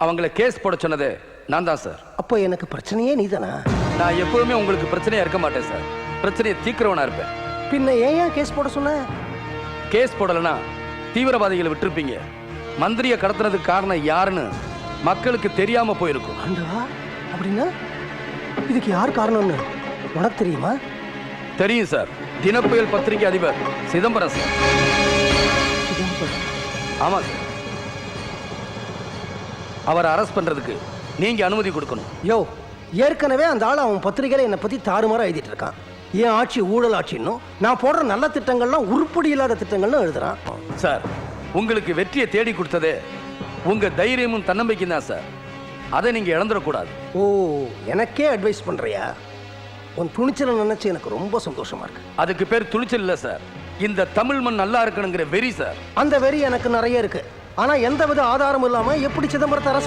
அவங்கள கேஸ் போட சொன்னது நான் தான் சார். அப்போ எனக்கு பிரச்சனையே நீதானா? நான் எப்பவுமே உங்களுக்கு பிரச்சனையா இருக்க மாட்டேன் சார். பிரச்சனையை தீக்கிறவனா இருப்பேன். பின்ன ஏன் கேஸ் போட சொன்ன? கேஸ் போடலைன்னா தீவிரவாதிகளை விட்டுருப்பீங்க. மந்திரியை கடத்துறதுக்கு காரணம் யாருன்னு மக்களுக்கு தெரியாம போயிருக்கும். ஆண்டவா, அப்படின்னா இதுக்கு யார் காரணம்னு உனக்கு தெரியுமா? தெரியும் சார். தினப்புயல் பத்திரிகை அதிபர் சிதம்பரம் சார். ஆமா சார். அவரை அரெஸ்ட் பண்றதுக்கு நீங்க அனுமதி கொடுக்கணும். யோ, ஏற்கனவே அந்த ஆள் அவன் பத்திரிகையில என்னை பத்தி தாறுமாறா எழுதிட்டு இருக்கான். ஏன் ஆட்சி ஊழல் ஆட்சின்னும் நான் போடுற நல்ல திட்டங்கள்லாம் உருப்படி இல்லாத திட்டங்கள்னு எழுதுறான். சார், உங்களுக்கு வெற்றியை தேடி கொடுத்ததே உங்க தைரியமும் தன்னம்பிக்கையும் தான் சார். அதை நீங்க இழந்துடக்கூடாது. ஓ, எனக்கே அட்வைஸ் பண்றியா? உன் துணிச்சலை நினைச்சு எனக்கு ரொம்ப சந்தோஷமா இருக்கு. அதுக்கு பேர் துணிச்சல் இல்ல சார். இந்த தமிழ் மண் நல்லா இருக்கணுங்கிற வெறி சார். அந்த வெறி எனக்கு நிறைய இருக்கு. ஆனா எந்த வித ஆதாரமும் இல்லாம எப்படி சிதம்பரத்தை அரசு